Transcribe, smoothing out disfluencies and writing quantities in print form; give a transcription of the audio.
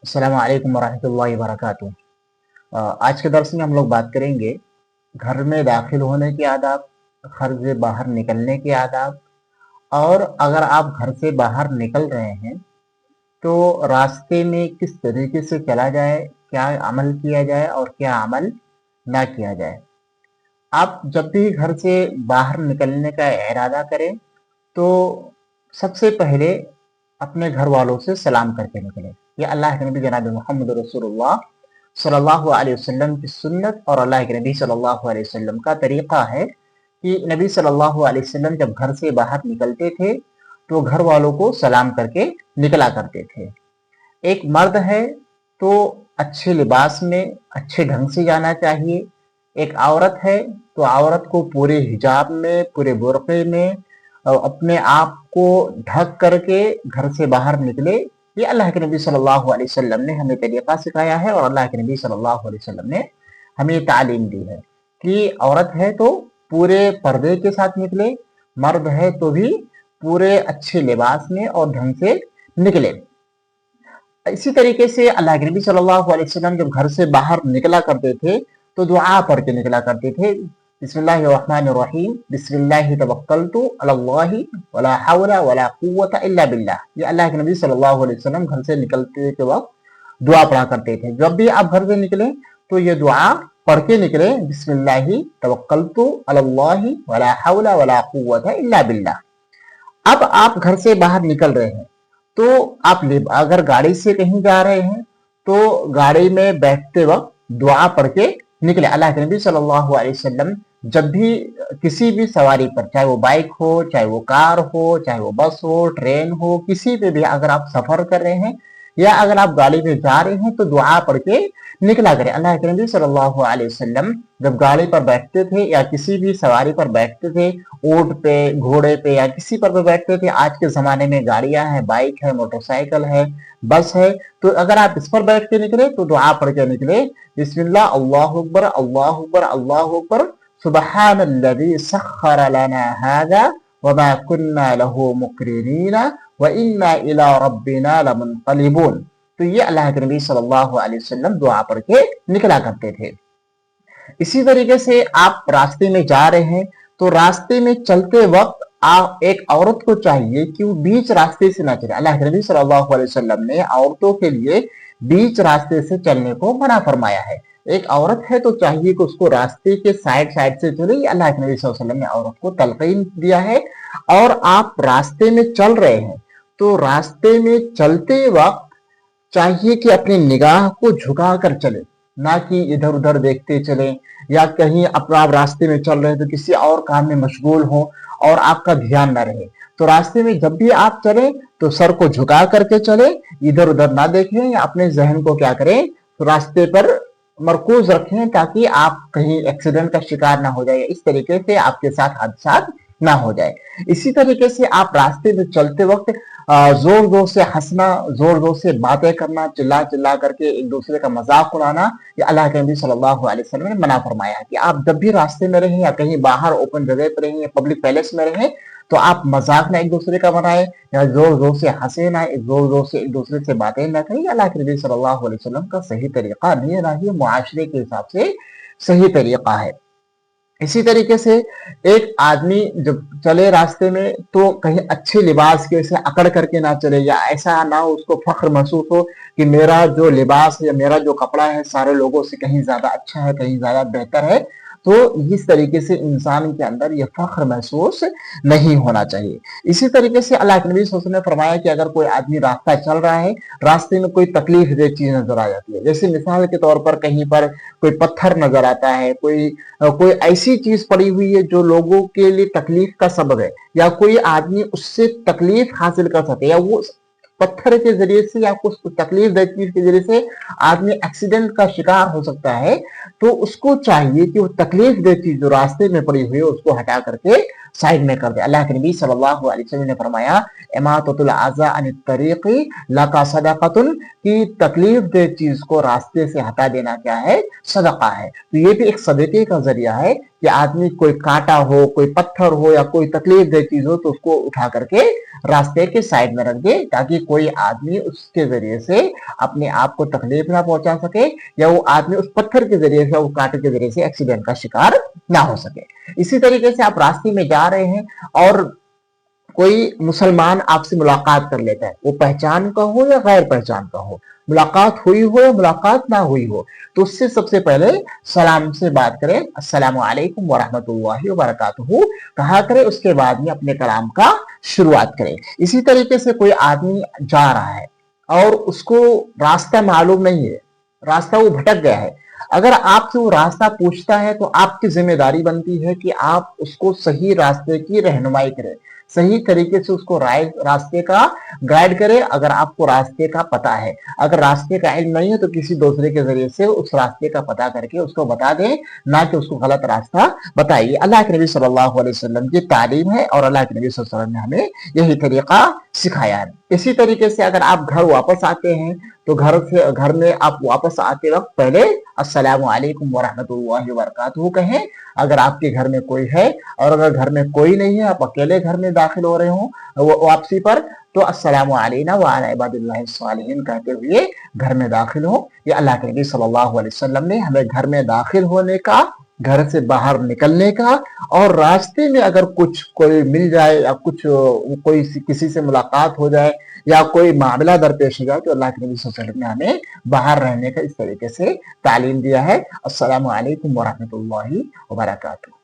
अस्सलाम वालेकुम वरहमतुल्लाहि वबरकातुहू। आज के दर्स में हम लोग बात करेंगे घर में दाखिल होने के आदाब, घर से बाहर निकलने के आदाब और अगर आप घर से बाहर निकल रहे हैं तो रास्ते में किस तरीके से चला जाए, क्या अमल किया जाए और क्या अमल ना किया जाए। आप जब भी घर से बाहर निकलने का इरादा करें तो सबसे पहले अपने घर वालों से सलाम करके निकलें। ये अल्लाह के नबी जनाब मोहम्मद रसूलुल्लाह सल्लल्लाहु अलैहि वसल्लम की सुन्नत और अल्लाह के नबी सल्लल्लाहु अलैहि वसल्लम का तरीक़ा है कि नबी सल्लल्लाहु अलैहि वसल्लम जब घर से बाहर निकलते थे तो घर वालों को सलाम करके निकला करते थे। एक मर्द है तो अच्छे लिबास में अच्छे ढंग से जाना चाहिए। एक औरत है तो औरत को पूरे हिजाब में, पूरे बुर्क़े में अपने आप को ढक करके घर से बाहर निकले। ये अल्लाह के नबी सल्लल्लाहु अलैहि वसल्लम ने हमें तरीक़ा सिखाया है और अल्लाह के नबी सल्लल्लाहु अलैहि वसल्लम ने हमें तालीम दी है कि औरत है तो पूरे पर्दे के साथ निकले, मर्द है तो भी पूरे अच्छे लिबास में और ढंग से निकले। इसी तरीके से अल्लाह के नबी सल्लल्लाहु अलैहि वसल्लम जब घर से बाहर निकला करते थे तो दुआ पढ़ के निकला करते थे। बिस्मिल्लाहिर्रहमानिर्रहीम, बिस्मिल्लाहि तवक्कलतु अलल्लाहि वला हौला वला कुव्वता इल्ला बिल्लाह। ये अल्लाह के नबी सल्लल्लाहु अलैहि वसल्लम घर से निकलते के वक्त दुआ पढ़ा करते थे। जब भी आप घर से निकले तो ये दुआ पढ़ के निकले, बिस्मिल्लाहि तवक्कलतु अलल्लाहि वला हौला वला कुव्वता इल्ला बिल्लाह। अब आप घर से बाहर निकल रहे हैं तो आप अगर गाड़ी से कहीं जा रहे हैं तो गाड़ी में बैठते वक्त दुआ पढ़ के निकले। अल्लाह के नबी सल्लल्लाहु अलैहि वसल्लम जब भी किसी भी सवारी पर, चाहे वो बाइक हो, चाहे वो कार हो, चाहे वो बस हो, ट्रेन हो, किसी पे भी अगर आप सफर कर रहे हैं या अगर आप गाड़ी में जा रहे हैं तो दुआ पढ़ के निकला करें। अल्लाह के नबी सल्लल्लाहु अलैहि वसल्लम जब गाड़ी पर बैठते थे या किसी भी सवारी पर बैठते थे, ऊंट पे, घोड़े पे या किसी पर भी बैठते थे। आज के ज़माने में गाड़ियां हैं, बाइक है, मोटरसाइकिल है, बस है, तो अगर आप इस पर बैठ के निकले तो दुआ पढ़ के निकले, बिस्मिल्लाह अल्लाहु अकबर अल्लाहु अकबर अल्लाहु अकबर सुब्हानल्लज़ी सख्खर लना हाज़ा वमा कुन्ना लहू मुक़रिनीन व इन्ना इला रब्बिना लमुनक़लिबून। तो ये अल्लाह के नबी सल्लल्लाहु अलैहि वसल्लम दुआ पढ़ के निकला करते थे। इसी तरीके से आप रास्ते में जा रहे हैं तो रास्ते में चलते वक्त एक औरत को चाहिए कि वो बीच रास्ते से ना चले। अल्लाह के नबी सल्लल्लाहु अलैहि वसल्लम ने औरतों के लिए बीच रास्ते से चलने को मना फरमाया है। एक औरत है तो चाहिए कि उसको रास्ते के साइड साइड से चले। ये अल्लाह के नबी सल्लल्लाहु अलैहि वसल्लम ने औरत को तलकीन दिया है। और आप रास्ते में चल रहे हैं तो रास्ते में चलते वक्त चाहिए कि अपनी निगाह को झुका कर चले, ना कि इधर उधर देखते चले या कहीं अपना आप रास्ते में चल रहे हैं तो किसी और काम में मशगूल हो और आपका ध्यान ना रहे। तो रास्ते में जब भी आप चले तो सर को झुका करके चले, इधर उधर ना देखें या अपने जहन को क्या करें तो रास्ते पर मरकूज रखें ताकि आप कहीं एक्सीडेंट का शिकार ना हो जाए, इस तरीके से आपके साथ हादसा ना हो जाए। इसी तरीके से आप रास्ते में चलते वक्त जोर जोर से हंसना, जोर जोर से बातें करना, चिल्ला चिल्ला करके एक दूसरे का मजाक उड़ाना, ये अल्लाह के नबी सल्लल्लाहु अलैहि वसल्लम ने मना फरमाया कि आप जब भी रास्ते में रहें या कहीं बाहर ओपन जगह पर रहें या पब्लिक पैलेस में रहें तो आप मजाक ना एक दूसरे का बनाए या जोर जोर से हंसे ना, जोर जोर से एक दूसरे से बातें ना करें। अल्लाह के नबी सल्लल्लाहु अलैहि वसल्लम का सही तरीका नहीं है, ना ही मुआशरे के हिसाब से सही तरीका है। इसी तरीके से एक आदमी जब चले रास्ते में तो कहीं अच्छे लिबास के से अकड़ करके ना चले या ऐसा ना हो उसको फख्र महसूस हो कि मेरा जो लिबास है, मेरा जो कपड़ा है सारे लोगों से कहीं ज्यादा अच्छा है, कहीं ज्यादा बेहतर है। तो इस तरीके से इंसान के अंदर ये फख्र महसूस नहीं होना चाहिए। इसी तरीके से अल्लाह के नबी सल्लल्लाहु अलैहि वसल्लम ने फरमाया कि अगर कोई आदमी रास्ता चल रहा है, रास्ते में कोई तकलीफ दे चीज नजर आ जाती है, जैसे मिसाल के तौर पर कहीं पर कोई पत्थर नजर आता है, कोई ऐसी चीज पड़ी हुई है जो लोगों के लिए तकलीफ का सबब है या कोई आदमी उससे तकलीफ हासिल कर सकते या वो पत्थर के जरिए से या कुछ तकलीफ दे चीज के जरिए से आदमी एक्सीडेंट का शिकार हो सकता है, तो उसको चाहिए कि वो तकलीफ दे चीज जो रास्ते में पड़ी हुई है उसको हटा करके साइड में कर दे। अल्लाह के नबी सल्लल्लाहु अलैहि वसल्लम ने फरमाया इमाततुल आज़ा अनित तरीक़ी लका सदक़तुन, कि तकलीफ दे चीज को रास्ते से हटा देना क्या है, सदका है। तो ये भी एक सदके का जरिया है कि आदमी कोई कांटा हो, कोई पत्थर हो या कोई तकलीफ दे चीज हो तो उसको उठा करके रास्ते के साइड में रख दे, ताकि कोई आदमी उसके जरिए से अपने आप को तकलीफ ना पहुंचा सके या वो आदमी उस पत्थर के जरिए से, वो कांटे के जरिए से एक्सीडेंट का शिकार ना हो सके। इसी तरीके से आप रास्ते में जा रहे हैं और कोई मुसलमान आपसे मुलाकात कर लेता है, वो पहचान का हो या गैर पहचान का हो, मुलाकात हुई हो या मुलाकात ना हुई हो, तो उससे सबसे पहले सलाम से बात करें, अस्सलामु अलैकुम वरहमतुल्लाहि वबरकातुहू कहा करें, उसके बाद में अपने कलाम का शुरुआत करें। इसी तरीके से कोई आदमी जा रहा है और उसको रास्ता मालूम नहीं है, रास्ता वो भटक गया है, अगर आपसे वो रास्ता पूछता है तो आपकी जिम्मेदारी बनती है कि आप उसको सही रास्ते की रहनुमाई करें, सही तरीके से उसको रास्ते का गाइड करें। अगर आपको रास्ते का पता है, अगर रास्ते का इल्म नहीं है तो किसी दूसरे के जरिए से उस रास्ते का पता करके उसको बता दें, ना कि उसको गलत रास्ता बताइए। अल्लाह के नबी सल्लल्लाहु अलैहि वसल्लम की तालीम है और अल्लाह के नबी सल्लल्लाहु अलैहि वसल्लम ने हमें यही तरीका सिखाया है। इसी तरीके से अगर आप घर वापस आते हैं तो घर में आप वापस आते वक्त पहले अस्सलामु अलैकुम वरहमतुल्लाहि वबरकातुहू कहें, अगर आपके घर में कोई है, और अगर घर में कोई नहीं है, आप अकेले घर में दाखिल हो रहे हो वापसी पर, तो अस्सलामु अलैना व अला इबादिल्लाहिस सालिहीन कहते हुए घर में दाखिल हो। ये अल्लाह के नबी सल्लल्लाहु अलैहि वसल्लम ने हमें घर में दाखिल होने का, घर से बाहर निकलने का, और रास्ते में अगर कुछ कोई मिल जाए या कुछ कोई किसी से मुलाकात हो जाए या कोई मामला दरपेश हो जाए तो अल्लाह के नबी सल्लल्लाहु अलैहि वसल्लम ने हमें बाहर रहने का इस तरीके से तालीम दिया है। अस्सलामु अलैकुम वरहमतुल्लाहि वबरकातुहू।